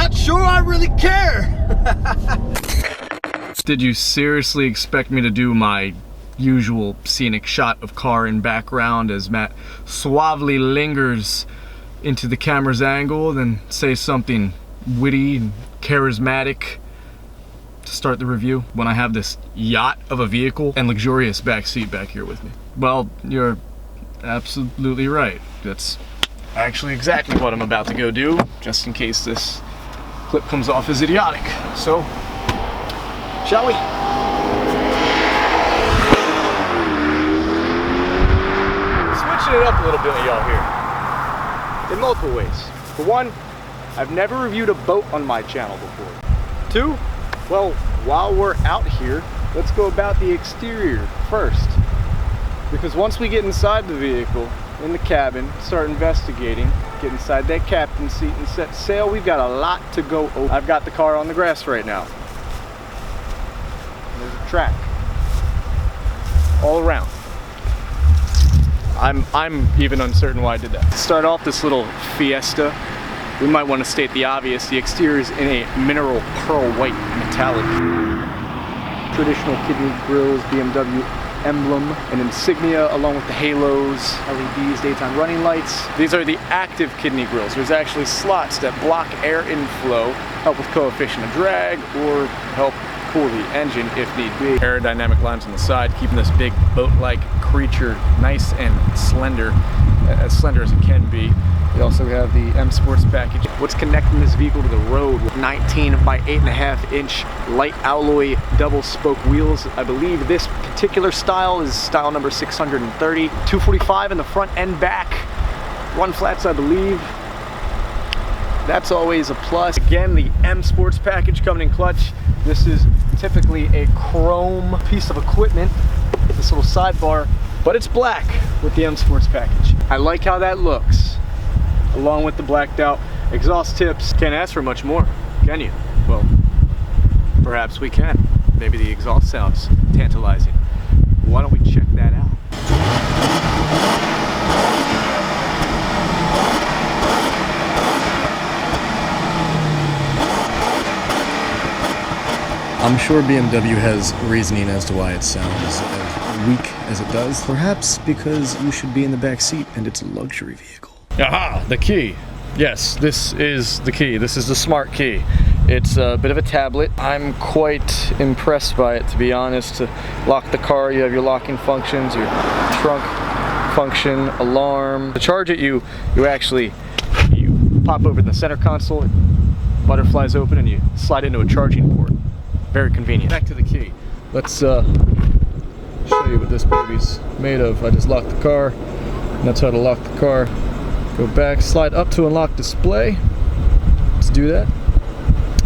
not sure I really care. Did you seriously expect me to do my usual scenic shot of car in background as Matt suavely lingers into the camera's angle, then say something witty and charismatic to start the review when I have this yacht of a vehicle and luxurious back seat back here with me? Well, you're absolutely right. That's actually exactly what I'm about to go do, just in case this clip comes off as idiotic. So, shall we? Switching it up a little bit, y'all, here. In multiple ways. For one, I've never reviewed a boat on my channel before. Two, well, while we're out here, let's go about the exterior first. Because once we get inside the vehicle, in the cabin, start investigating, get inside that captain's seat and set sail, we've got a lot to go over. I've got the car on the grass right now. There's a track all around. I'm even uncertain why I did that. To start off this little Fiesta, we might want to state the obvious. The exterior is in a mineral pearl white metallic. Traditional kidney grills, BMW emblem and insignia, along with the halos, LEDs, daytime running lights. These are the active kidney grills. There's actually slots that block air inflow, help with coefficient of drag, or help cool the engine if need be. Aerodynamic lines on the side, keeping this big boat-like creature nice and slender as it can be. We also have the M Sports package. What's connecting this vehicle to the road with 19 by 8.5 inch light alloy double spoke wheels. I believe this particular style is style number 630. 245 in the front and back. Run flats, I believe. That's always a plus. Again, the M Sports package coming in clutch. This is typically a chrome piece of equipment, this little sidebar, but it's black with the M Sports package. I like how that looks, along with the blacked out exhaust tips. Can't ask for much more, can you? Well, perhaps we can. Maybe the exhaust sounds tantalizing. Why don't we check that out? I'm sure BMW has reasoning as to why it sounds as weak as it does. Perhaps because you should be in the back seat and it's a luxury vehicle. Aha, the key. Yes, this is the key. This is the smart key. It's a bit of a tablet. I'm quite impressed by it, to be honest. To lock the car, you have your locking functions, your trunk function, alarm. To charge it, you pop over the center console, it butterflies open, and you slide into a charging port. Very convenient. Back to the key. Let's show you what this baby's made of. I just locked the car, and that's how to lock the car. Go back, slide up to unlock display. Let's do that.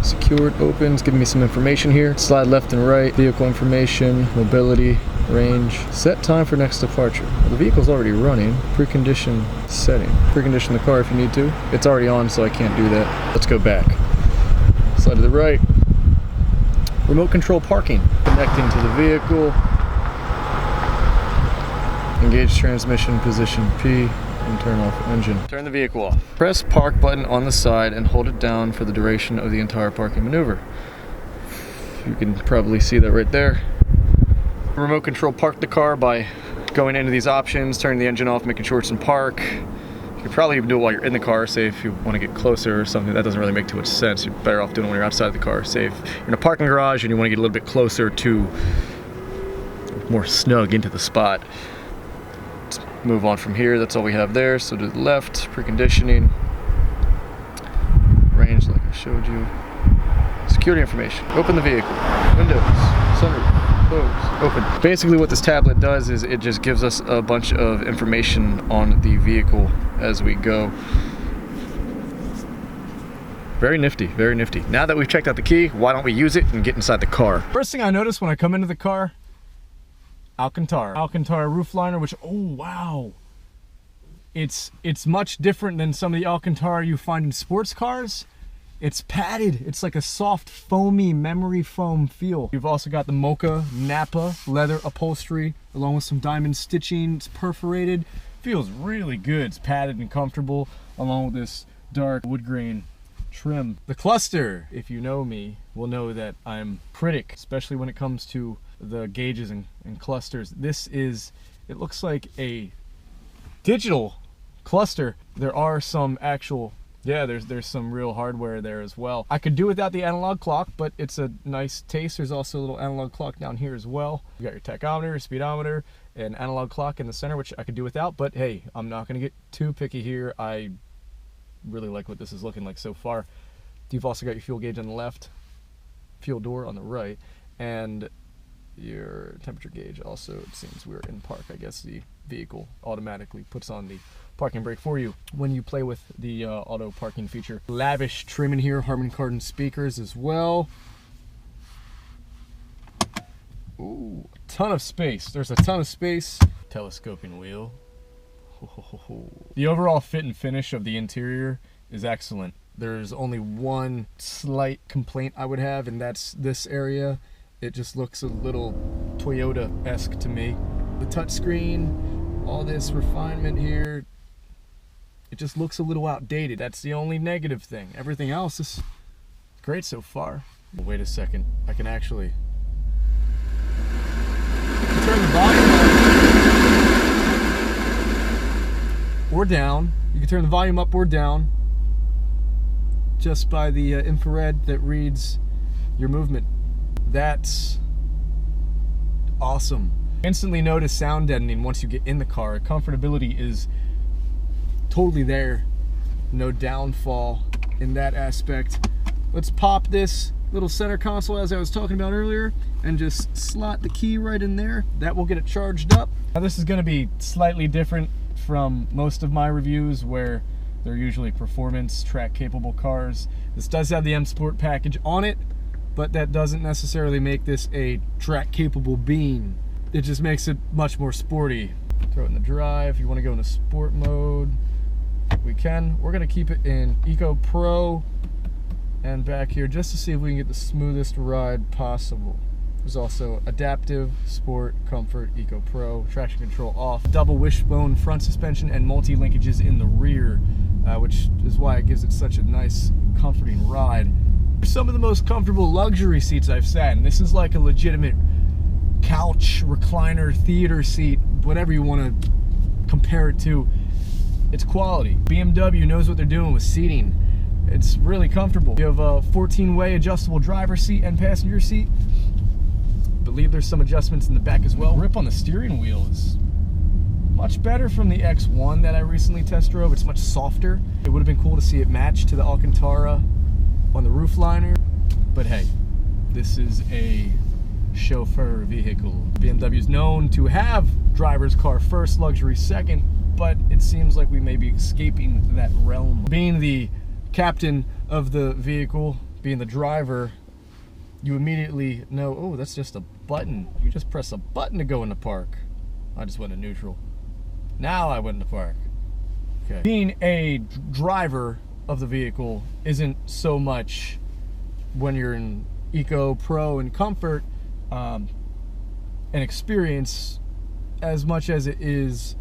Secured, opens, giving me some information here. Slide left and right, vehicle information, mobility, range. Set time for next departure. Well, the vehicle's already running. Precondition setting. Precondition the car if you need to. It's already on, so I can't do that. Let's go back. Slide to the right. Remote control parking. Connecting to the vehicle. Engage transmission, position P, and turn off engine. Turn the vehicle off. Press park button on the side and hold it down for the duration of the entire parking maneuver. You can probably see that right there. Remote control park the car by going into these options, turning the engine off, making sure it's in park. You could probably even do it while you're in the car, say if you want to get closer or something. That doesn't really make too much sense. You're better off doing it when you're outside the car. Say if you're in a parking garage and you want to get a little bit closer to more snug into the spot. Let's move on from here. That's all we have there. So to the left, preconditioning, range like I showed you, security information. Open the vehicle, windows, sunroof. Open. Basically what this tablet does is it just gives us a bunch of information on the vehicle as we go. Very nifty, very nifty. Now that we've checked out the key, why don't we use it and get inside the car? First thing I notice when I come into the car, Alcantara roof liner, which, oh wow. It's much different than some of the Alcantara you find in sports cars. It's padded. It's like a soft, foamy memory foam feel. You've also got the Mocha Napa leather upholstery, along with some diamond stitching. It's perforated. Feels really good. It's padded and comfortable, along with this dark wood grain trim. The cluster, if you know me, will know that I'm critic, especially when it comes to the gauges and clusters. This is, it looks like a digital cluster. There are some actual, yeah, there's some real hardware there as well. I could do without the analog clock, but it's a nice taste. There's also a little analog clock down here as well. You got your tachometer, your speedometer, and analog clock in the center, which I could do without, but hey, I'm not gonna get too picky here. I really like what this is looking like so far. You've also got your fuel gauge on the left, fuel door on the right, and your temperature gauge also. It seems we're in park. I guess the vehicle automatically puts on the parking brake for you when you play with the auto parking feature. Lavish trim in here, Harman Kardon speakers as well. Ooh, a ton of space. There's a ton of space. Telescoping wheel. The overall fit and finish of the interior is excellent. There's only one slight complaint I would have, and that's this area. It just looks a little Toyota-esque to me. The touchscreen, all this refinement here, it just looks a little outdated. That's the only negative thing. Everything else is great so far. But wait a second, I can actually turn the volume up or down. You can turn the volume up or down just by the infrared that reads your movement. That's awesome. Instantly notice sound deadening once you get in the car. Comfortability is totally there. No downfall in that aspect. Let's pop this little center console as I was talking about earlier and just slot the key right in there. That will get it charged up. Now this is going to be slightly different from most of my reviews where they're usually performance track capable cars. This does have the M Sport package on it, but that doesn't necessarily make this a track capable bean. It just makes it much more sporty. Throw it in the drive. If you want to go into sport mode, we can. We're going to keep it in Eco Pro and back here just to see if we can get the smoothest ride possible. There's also adaptive, sport, comfort, Eco Pro, traction control off, double wishbone front suspension, and multi-linkages in the rear, which is why it gives it such a nice, comforting ride. Some of the most comfortable luxury seats I've sat in. This is like a legitimate couch, recliner, theater seat, whatever you want to compare it to. It's quality. BMW knows what they're doing with seating. It's really comfortable. You have a 14-way adjustable driver's seat and passenger seat. I believe there's some adjustments in the back as well. Grip on the steering wheel is much better from the X1 that I recently test drove. It's much softer. It would have been cool to see it match to the Alcantara on the roof liner, but hey, this is a chauffeur vehicle. BMW is known to have driver's car first, luxury second, but it seems like we may be escaping that realm. Being the captain of the vehicle, being the driver, you immediately know, oh, that's just a button. You just press a button to go into park. I just went to neutral. Now I went into park. Okay. Being a driver of the vehicle isn't so much when you're in Eco Pro and comfort an experience as much as it is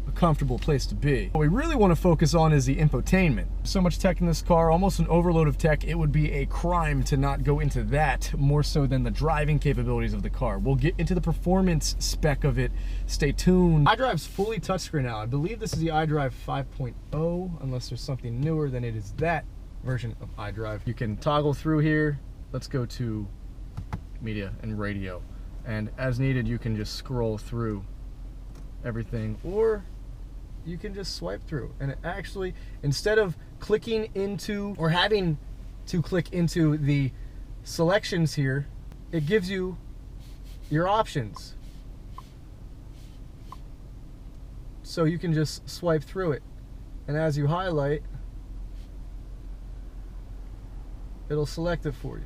a comfortable place to be. What we really want to focus on is the infotainment. So much tech in this car, almost an overload of tech. It would be a crime to not go into that more so than the driving capabilities of the car. We'll get into the performance spec of it. Stay tuned. iDrive's fully touchscreen now. I believe this is the iDrive 5.0, unless there's something newer, then it is that version of iDrive. You can toggle through here. Let's go to media and radio. And as needed, you can just scroll through everything, or you can just swipe through, and it actually, instead of clicking into or having to click into the selections here, it gives you your options, so you can just swipe through it, and as you highlight, it'll select it for you.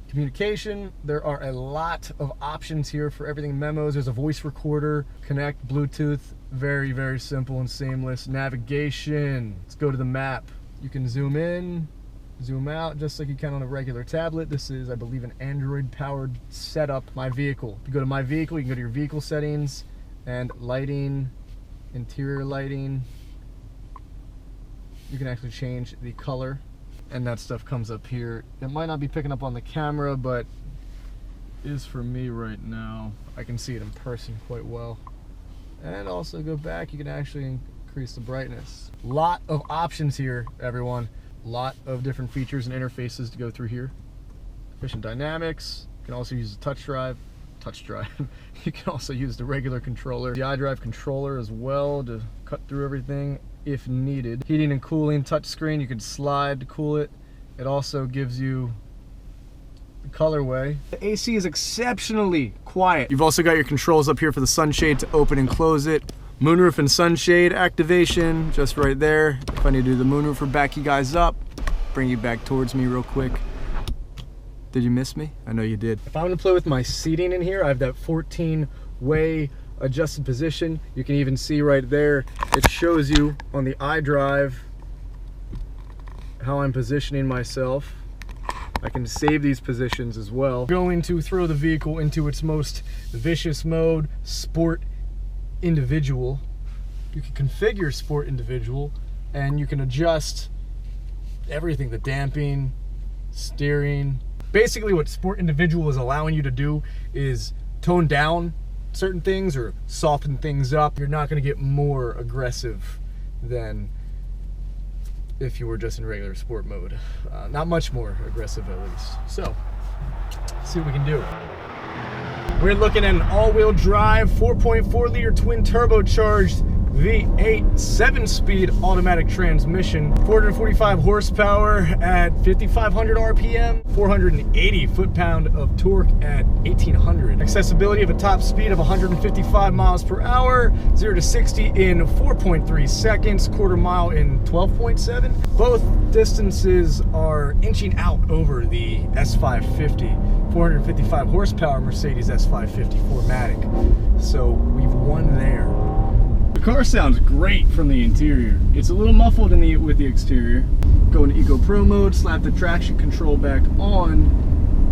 Communication, there are a lot of options here for everything. Memos, there's a voice recorder, connect, Bluetooth, very, very simple and seamless. Navigation, let's go to the map. You can zoom in, zoom out, just like you can on a regular tablet. This is, I believe, an Android-powered setup. My vehicle. If you go to my vehicle, you can go to your vehicle settings, and lighting, interior lighting. you can actually change the color, and that stuff comes up here. It might not be picking up on the camera, but is for me right now. I can see it in person quite well. And also go back, you can actually increase the brightness. Lot of options here, everyone. Lot of different features and interfaces to go through here. Efficient dynamics. You can also use the touch drive. You can also use the regular controller, the iDrive controller as well to cut through everything if needed. Heating and cooling touchscreen, you can slide to cool it. It also gives you the colorway. The AC is exceptionally quiet. You've also got your controls up here for the sunshade to open and close it. Moonroof and sunshade activation just right there. If I need to do the moonroof or back you guys up, bring you back towards me real quick. Did you miss me? I know you did. If I want to play with my seating in here, I have that 14-way adjusted position. You can even see right there, it shows you on the iDrive how I'm positioning myself. I can save these positions as well. Going to throw the vehicle into its most vicious mode, Sport Individual. You can configure Sport Individual and you can adjust everything, the damping, steering. Basically what Sport Individual is allowing you to do is tone down certain things or soften things up. You're not going to get more aggressive than if you were just in regular sport mode. Not much more aggressive at least. So, let's see what we can do. We're looking at an all-wheel drive, 4.4 liter twin turbocharged V8 7-speed automatic transmission, 445 horsepower at 5,500 RPM, 480 foot-pound of torque at 1,800. Accessibility of a top speed of 155 miles per hour, 0 to 60 in 4.3 seconds, quarter mile in 12.7. Both distances are inching out over the S550, 455 horsepower Mercedes S550 4MATIC. So we've won there. The car sounds great from the interior. It's a little muffled with the exterior. Go into Eco Pro mode, slap the traction control back on,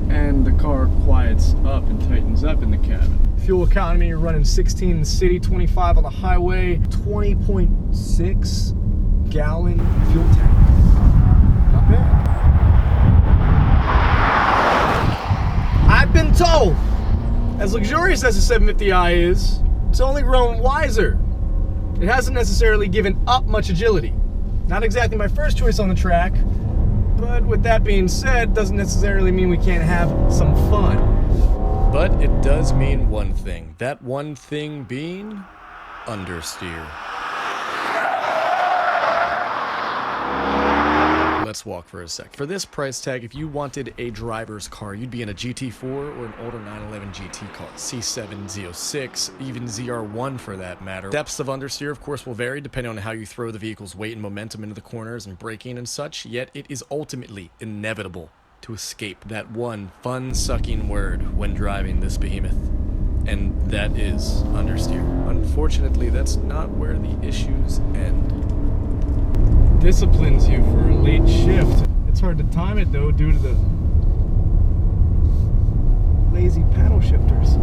and the car quiets up and tightens up in the cabin. Fuel economy, you're running 16 in the city, 25 on the highway, 20.6 gallon fuel tank. Not bad. I've been told, as luxurious as the 750i is, it's only grown wiser. It hasn't necessarily given up much agility. Not exactly my first choice on the track, but with that being said, doesn't necessarily mean we can't have some fun. But it does mean one thing. That one thing being understeer. Let's walk for a sec. For this price tag, if you wanted a driver's car, you'd be in a GT4 or an older 911 GT car, C7, Z06, even ZR1 for that matter. Depths of understeer, of course, will vary depending on how you throw the vehicle's weight and momentum into the corners and braking and such, yet it is ultimately inevitable to escape that one fun-sucking word when driving this behemoth, and that is understeer. Unfortunately, that's not where the issues end. Disciplines you for a late shift. It's hard to time it though due to the lazy paddle shifters.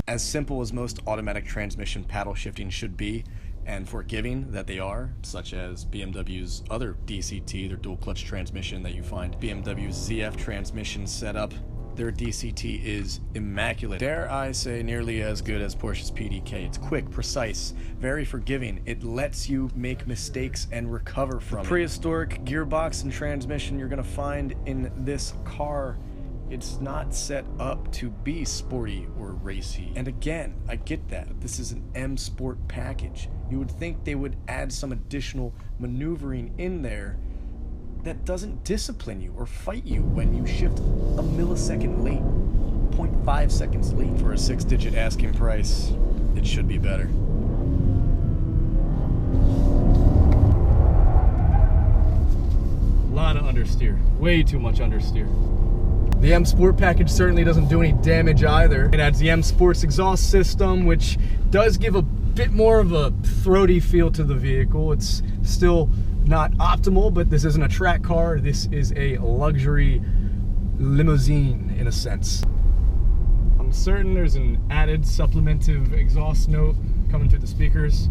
As simple as most automatic transmission paddle shifting should be, and forgiving that they are, such as BMW's other DCT, their dual clutch transmission that you find, BMW's ZF transmission setup, their DCT is immaculate. Dare I say nearly as good as Porsche's PDK. It's quick, precise, very forgiving. It lets you make mistakes and recover from it. The prehistoric gearbox and transmission you're gonna find in this car, it's not set up to be sporty or racy. And again, I get that. This is an M Sport package. You would think they would add some additional maneuvering in there that doesn't discipline you or fight you when you shift a millisecond late, 0.5 seconds late. For a 6-digit asking price, it should be better. A lot of understeer, way too much understeer. The M Sport package certainly doesn't do any damage either. It adds the M Sport's exhaust system, which does give a bit more of a throaty feel to the vehicle. It's still not optimal, but this isn't a track car. This is a luxury limousine in a sense. I'm certain there's an added supplementive exhaust note coming through the speakers,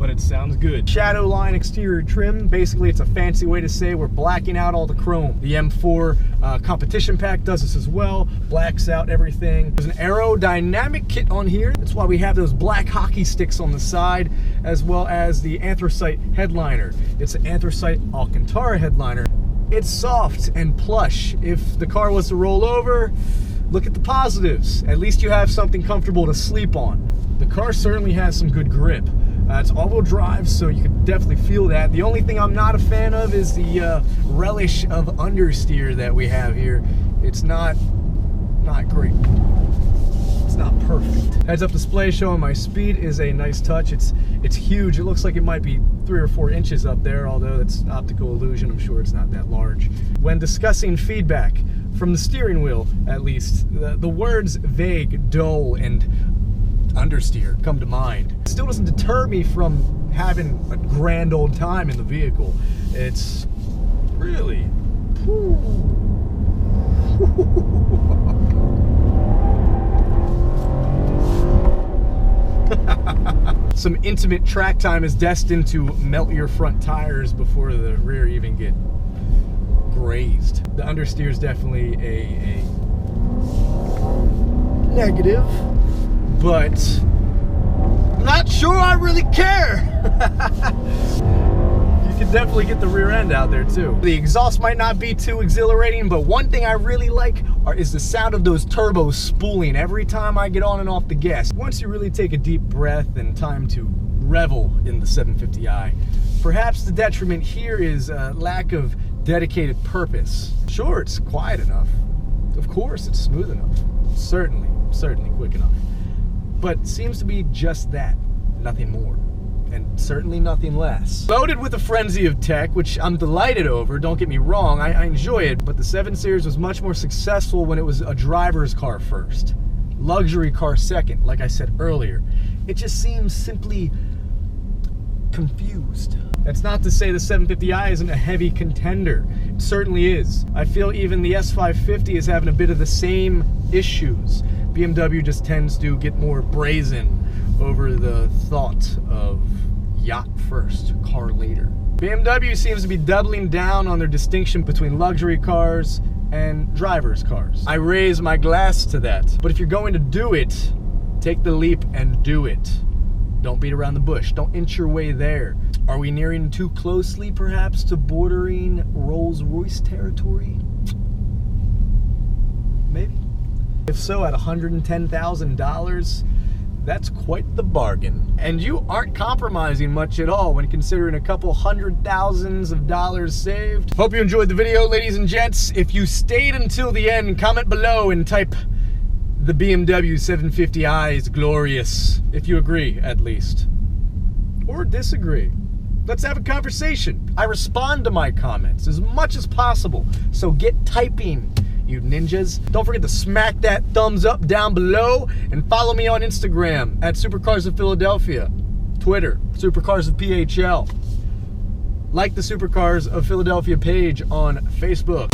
but it sounds good. Shadow line exterior trim. Basically, it's a fancy way to say we're blacking out all the chrome. The M4 competition pack does this as well. Blacks out everything. There's an aerodynamic kit on here. That's why we have those black hockey sticks on the side, as well as the anthracite headliner. It's an anthracite Alcantara headliner. It's soft and plush. If the car was to roll over, look at the positives. At least you have something comfortable to sleep on. The car certainly has some good grip. It's all-wheel drive, so you can definitely feel that. The only thing I'm not a fan of is the relish of understeer that we have here. It's not great. It's not perfect. Heads-up display showing my speed is a nice touch. It's huge. It looks like it might be 3 or 4 inches up there, although it's optical illusion. I'm sure it's not that large. When discussing feedback from the steering wheel, at least, the words vague, dull, and understeer come to mind. It still doesn't deter me from having a grand old time in the vehicle. It's really... Some intimate track time is destined to melt your front tires before the rear even get grazed. The understeer is definitely a negative, but I'm not sure I really care. You can definitely get the rear end out there too. The exhaust might not be too exhilarating, but one thing I really like is the sound of those turbos spooling every time I get on and off the gas. Once you really take a deep breath and time to revel in the 750i, perhaps the detriment here is a lack of dedicated purpose. Sure, it's quiet enough. Of course, it's smooth enough. Certainly quick enough. But seems to be just that, nothing more. And certainly nothing less. Loaded with a frenzy of tech, which I'm delighted over, don't get me wrong, I enjoy it, but the 7 Series was much more successful when it was a driver's car first. Luxury car second, like I said earlier. It just seems simply confused. That's not to say the 750i isn't a heavy contender. It certainly is. I feel even the S550 is having a bit of the same issues. BMW just tends to get more brazen over the thought of yacht first, car later. BMW seems to be doubling down on their distinction between luxury cars and driver's cars. I raise my glass to that. But if you're going to do it, take the leap and do it. Don't beat around the bush. Don't inch your way there. Are we nearing too closely, perhaps, to bordering Rolls-Royce territory? Maybe. If so, at $110,000, that's quite the bargain. And you aren't compromising much at all when considering a couple $100,000s saved. Hope you enjoyed the video, ladies and gents. If you stayed until the end, comment below and type the BMW 750i is glorious. If you agree, at least. Or disagree. Let's have a conversation. I respond to my comments as much as possible, so get typing, you ninjas. Don't forget to smack that thumbs up down below and follow me on Instagram at Supercars of Philadelphia, Twitter, Supercars of PHL. Like the Supercars of Philadelphia page on Facebook.